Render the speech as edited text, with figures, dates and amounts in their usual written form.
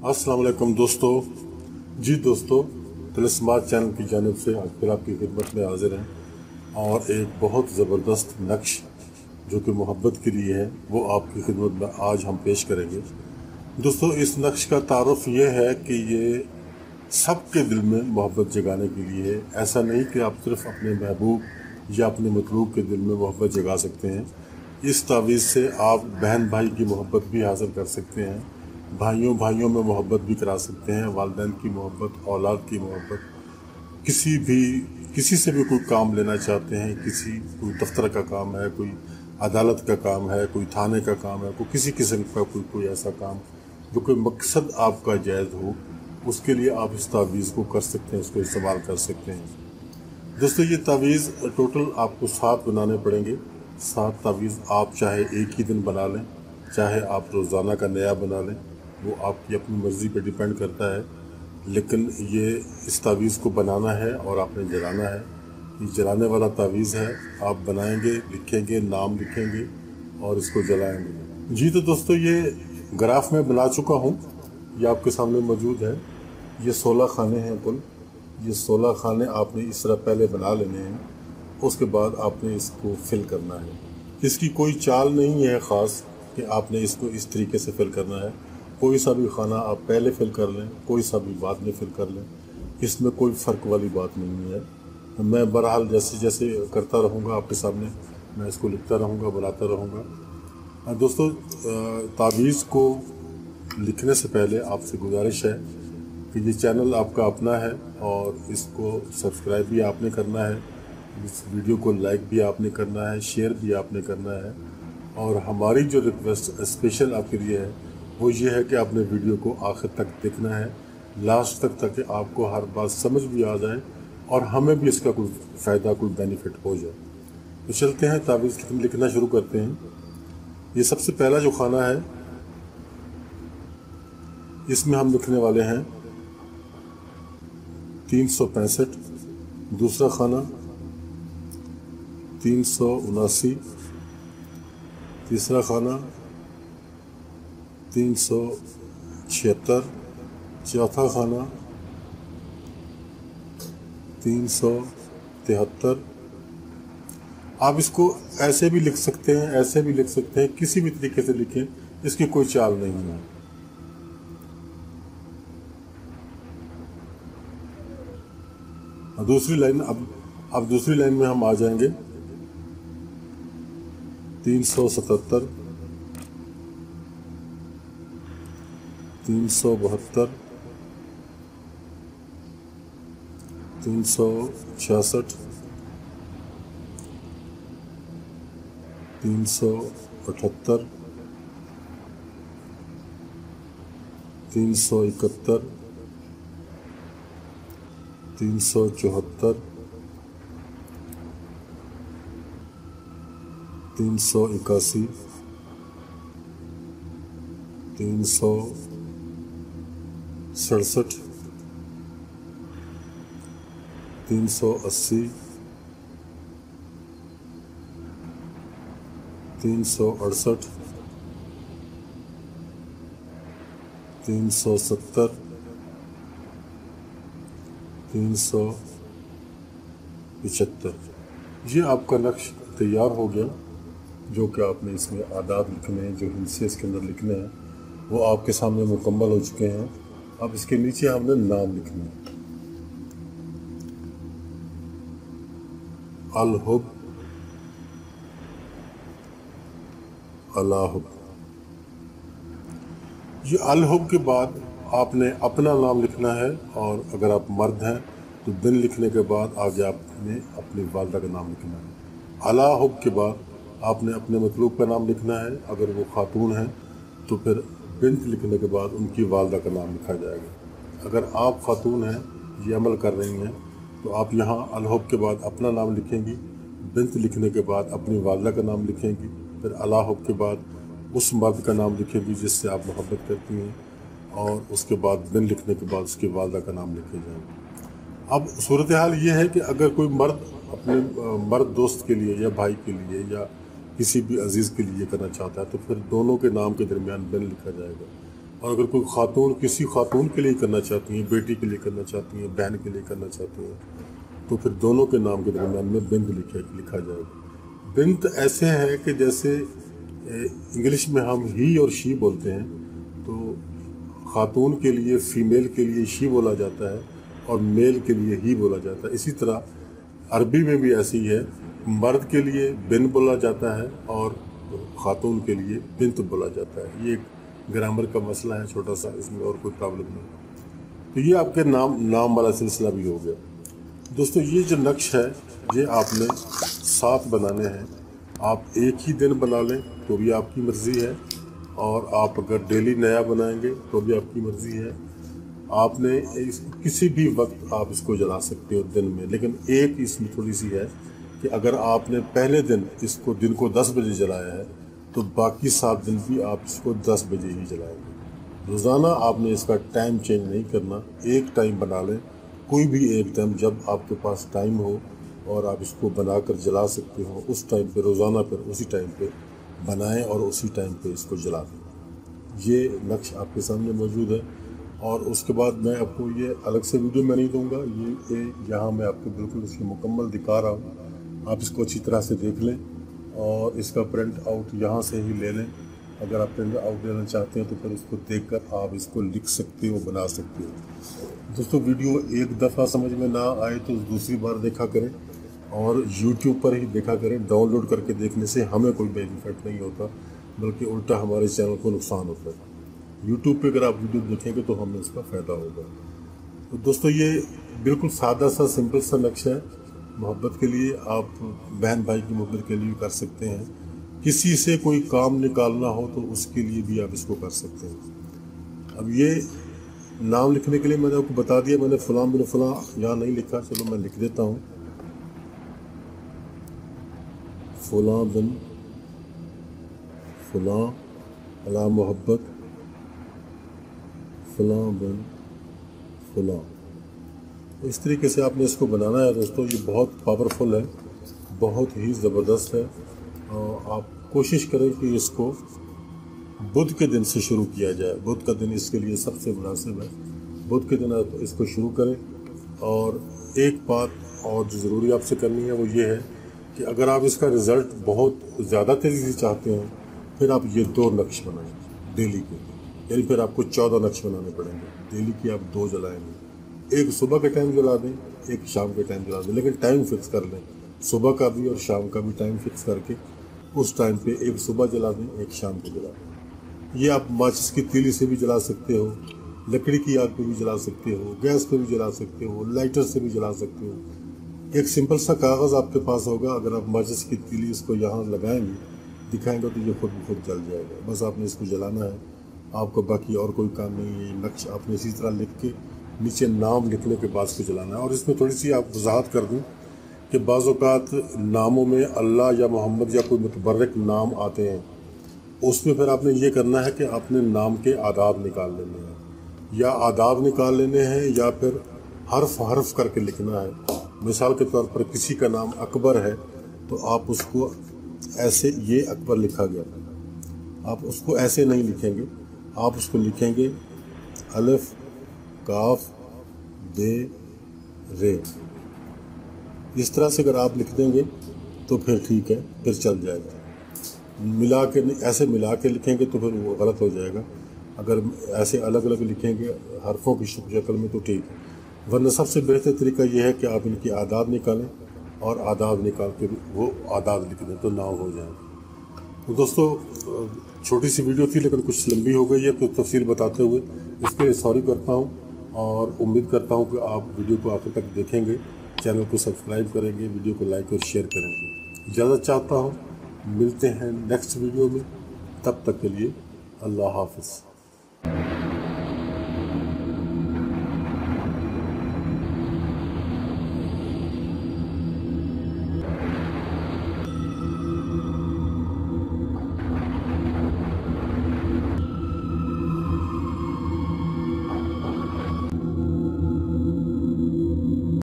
अस्सलाम वालेकुम दोस्तों। जी दोस्तों, तिलस्मात चैनल की जानिब से आज फिर आपकी खिदमत में हाजिर हैं और एक बहुत ज़बरदस्त नक्श जो कि मोहब्बत के लिए है वो आपकी खिदमत में आज हम पेश करेंगे। दोस्तों, इस नक्श का तारुफ ये है कि ये सबके दिल में मोहब्बत जगाने के लिए है। ऐसा नहीं कि आप सिर्फ अपने महबूब या अपने मतलूब के दिल में मोहब्बत जगा सकते हैं। इस तावीज़ से आप बहन भाई की मोहब्बत भी हासिल कर सकते हैं, भाइयों भाइयों में मोहब्बत भी करा सकते हैं, वालिदैन की मोहब्बत, औलाद की मोहब्बत, किसी से भी कोई काम लेना चाहते हैं, कोई दफ्तर का काम है, कोई अदालत का काम है, कोई थाने का काम है, कोई किसी किस्म का कोई ऐसा काम जो कोई मकसद आपका जायज़ हो, उसके लिए आप इस तावीज़ को कर सकते हैं, उसको इस्तेमाल कर सकते हैं। दोस्तों, ये तावीज़ टोटल आपको 7 बनाने पड़ेंगे। 7 तावीज़ आप चाहे एक ही दिन बना लें, चाहे आप रोज़ाना का नया बना लें, वो आपकी अपनी मर्ज़ी पे डिपेंड करता है। लेकिन ये इस तावीज़ को बनाना है और आपने जलाना है। ये जलाने वाला तावीज़ है। आप बनाएंगे, लिखेंगे, नाम लिखेंगे और इसको जलाएंगे। जी तो दोस्तों, ये ग्राफ में बना चुका हूँ, ये आपके सामने मौजूद है। ये 16 खाने हैं कुल। ये 16 खाने आपने इस तरह पहले बना लेने हैं, उसके बाद आपने इसको फिल करना है। इसकी कोई चाल नहीं है ख़ास कि आपने इसको इस तरीके से फिल करना है। कोई सा भी खाना आप पहले फिल कर लें, कोई सा भी बाद में फिल कर लें, इसमें कोई फ़र्क वाली बात नहीं है। मैं बहरहाल जैसे जैसे करता रहूँगा आपके सामने, मैं इसको लिखता रहूँगा, बनाता रहूँगा। दोस्तों, तावीज़ को लिखने से पहले आपसे गुजारिश है कि ये चैनल आपका अपना है और इसको सब्सक्राइब भी आपने करना है, इस वीडियो को लाइक भी आपने करना है, शेयर भी आपने करना है। और हमारी जो रिक्वेस्ट स्पेशल आपके लिए है वो ये है कि आपने वीडियो को आखिर तक देखना है, लास्ट तक, ताकि आपको हर बात समझ भी आ जाए और हमें भी इसका कोई फ़ायदा, कोई बेनिफिट हो जाए। तो चलते हैं, तावीज़ लिखना शुरू करते हैं। ये सबसे पहला जो खाना है, इसमें हम लिखने वाले हैं 365। दूसरा खाना 379। तीसरा खाना 376। चौथा खाना 373। आप इसको ऐसे भी लिख सकते हैं, ऐसे भी लिख सकते हैं, किसी भी तरीके से लिखें, इसकी कोई चाल नहीं है। दूसरी लाइन, अब दूसरी लाइन में हम आ जाएंगे 377, 372, 366, 378, 371, 374, 381, 367, 380, 368, 370, 375। ये आपका नक्श तैयार हो गया। जो कि आपने इसमें आदात लिखने हैं, जो हिस्से इसके अंदर लिखने हैं, वो आपके सामने मुकम्मल हो चुके हैं। अब इसके नीचे हमने नाम लिखने हैं। अल-हुब, अला-हुब। ये अल-हुब के बाद आपने अपना नाम लिखना है, और अगर आप मर्द हैं तो बिन लिखने के बाद आगे आपने अपनी वालदा का नाम लिखना है। अला-हुब के बाद आपने अपने मतलूब का नाम लिखना है। अगर वो खातून हैं तो फिर बिन्त लिखने के बाद उनकी वालदा का नाम लिखा जाएगा। अगर आप खातून हैं, ये अमल कर रही हैं, तो आप यहाँ अल-हुब के बाद अपना नाम लिखेंगी, बिन्त लिखने के बाद अपनी वालदा का नाम लिखेंगी, फिर अला-हुब के बाद उस मर्द का नाम लिखेंगी जिससे आप मोहब्बत करती हैं, और उसके बाद बिन लिखने के बाद उसकी वालदा का नाम लिखे जाएंगे। अब सूरत हाल ये है कि अगर कोई मर्द अपने मर्द दोस्त के लिए या भाई के लिए या किसी भी अजीज़ के लिए करना चाहता है तो फिर दोनों के नाम के दरमियान बिन लिखा जाएगा। और अगर कोई खातून किसी खातून के लिए करना चाहती हैं, बेटी के लिए करना चाहती हैं, बहन के लिए करना चाहती हैं, तो फिर दोनों के नाम के दरमियान में बिंत लिखा जाएगा। बिंत ऐसे है कि जैसे इंग्लिश में हम ही और शी बोलते हैं, तो खातून के लिए फीमेल के लिए शी बोला जाता है और मेल के लिए ही बोला जाता है। इसी तरह अरबी में भी ऐसी है, मर्द के लिए बिन बोला जाता है और खातून के लिए बिंत बोला जाता है। ये एक ग्रामर का मसला है छोटा सा, इसमें और कोई प्रॉब्लम नहीं। तो ये आपके नाम वाला सिलसिला भी हो गया। दोस्तों, ये जो नक्श है ये आपने 7 बनाने हैं। आप एक ही दिन बना लें तो भी आपकी मर्ज़ी है, और आप अगर डेली नया बनाएंगे तो भी आपकी मर्ज़ी है। आपने किसी भी वक्त आप इसको जला सकते हो दिन में, लेकिन एक इसमें थोड़ी सी है कि अगर आपने पहले दिन इसको दिन को 10 बजे जलाया है तो बाकी 7 दिन भी आप इसको 10 बजे ही जलाएंगे। रोज़ाना आपने इसका टाइम चेंज नहीं करना, एक टाइम बना लें, कोई भी एक टाइम जब आपके पास टाइम हो और आप इसको बनाकर जला सकते हो, उस टाइम पे रोज़ाना पर उसी टाइम पे बनाएं और उसी टाइम पे इसको जला दें। ये नक्श आपके सामने मौजूद है। और उसके बाद मैं आपको ये अलग से वीडियो में नहीं दूंगा, ये यहाँ मैं आपको बिल्कुल इसकी मुकम्मल दिखा रहा हूँ। आप इसको अच्छी तरह से देख लें और इसका प्रिंट आउट यहाँ से ही ले लें। अगर आप प्रिंट आउट लेना चाहते हैं तो फिर उसको देखकर आप इसको लिख सकते हो, बना सकते हो। दोस्तों, वीडियो एक दफ़ा समझ में ना आए तो दूसरी बार देखा करें, और YouTube पर ही देखा करें। डाउनलोड करके देखने से हमें कोई बेनिफिट नहीं होता, बल्कि उल्टा हमारे चैनल को नुकसान होता है। YouTube पे अगर आप वीडियो देखेंगे तो हमें इसका फ़ायदा होगा। तो दोस्तों, ये बिल्कुल सादा सा सिंपल सा नक्शा है। मोहब्बत के लिए आप बहन भाई की मोहब्बत के लिए कर सकते हैं। किसी से कोई काम निकालना हो तो उसके लिए भी आप इसको कर सकते हैं। अब ये नाम लिखने के लिए मैंने आपको बता दिया, मैंने फ़लाँ बिन फ़लाँ यहाँ नहीं लिखा, चलो मैं लिख देता हूँ, फ़लाँ बिन फ़लाँ अला मोहब्बत फ़लाँ बिन फ़लाँ। इस तरीके से आपने इसको बनाना है। दोस्तों, ये बहुत पावरफुल है, बहुत ही ज़बरदस्त है। और आप कोशिश करें कि इसको बुध के दिन से शुरू किया जाए। बुध का दिन इसके लिए सबसे मुनासिब है। बुध के दिन आप इसको शुरू करें। और एक बात और जो ज़रूरी आपसे करनी है वो ये है कि अगर आप इसका रिज़ल्ट बहुत ज़्यादा तेज़ी से चाहते हैं, फिर आप ये 2 नक्श बनाएं डेली के, यानी फिर आपको 14 नक्श बनाने पड़ेंगे। डेली की आप 2 जलाएंगे, एक सुबह के टाइम जला दें, एक शाम के टाइम जला दें, लेकिन टाइम फिक्स कर लें, सुबह का भी और शाम का भी टाइम फिक्स करके उस टाइम पे एक सुबह जला दें, एक शाम को जला दें। ये आप माचिस की तीली से भी जला सकते हो, लकड़ी की आग पे भी जला सकते हो, गैस पे भी जला सकते हो, लाइटर से भी जला सकते हो। एक सिंपल सा कागज़ आपके पास होगा, अगर आप माचिस की तीली इसको यहाँ लगाएंगे, दिखाएंगे तो ये खुद ब खुद जल जाएगा। बस आपने इसको जलाना है, आपको बाकी और कोई काम नहीं है। ये नक्श आपने इसी तरह लिख के नीचे नाम लिखने के बाद इसको जलाना है। और इसमें थोड़ी सी आप वजाहत कर दूँ कि बाज़ औक़ात नामों में अल्लाह या मोहम्मद या कोई मुतबर्रिक नाम आते हैं, उसमें फिर आपने ये करना है कि आपने नाम के आदाब निकाल लेने हैं, या आदाब निकाल लेने हैं, या फिर हर्फ करके लिखना है। मिसाल के तौर पर किसी का नाम अकबर है तो आप उसको ऐसे, ये अकबर लिखा गया, आप उसको ऐसे नहीं लिखेंगे, आप उसको लिखेंगे अलिफ काफ बे रे। इस तरह से अगर आप लिख देंगे तो फिर ठीक है, फिर चल जाएगा। मिला के ऐसे मिला के लिखेंगे तो फिर वो गलत हो जाएगा। अगर ऐसे अलग अलग लिखेंगे हरफों की शक्ल में तो ठीक है, वरना सबसे बेहतर तरीका ये है कि आप इनकी आदाद निकालें और आदाद निकाल के वो आदाद लिख दें तो नाम हो जाएगा। तो दोस्तों, छोटी सी वीडियो थी लेकिन कुछ लंबी हो गई है, तो तफसील बताते हुए इसके लिए सॉरी करता हूँ, और उम्मीद करता हूँ कि आप वीडियो को आखिर तक देखेंगे, चैनल को सब्सक्राइब करेंगे, वीडियो को लाइक और शेयर करेंगे। इजाज़त चाहता हूँ, मिलते हैं नेक्स्ट वीडियो में, तब तक के लिए अल्लाह हाफ़िज़।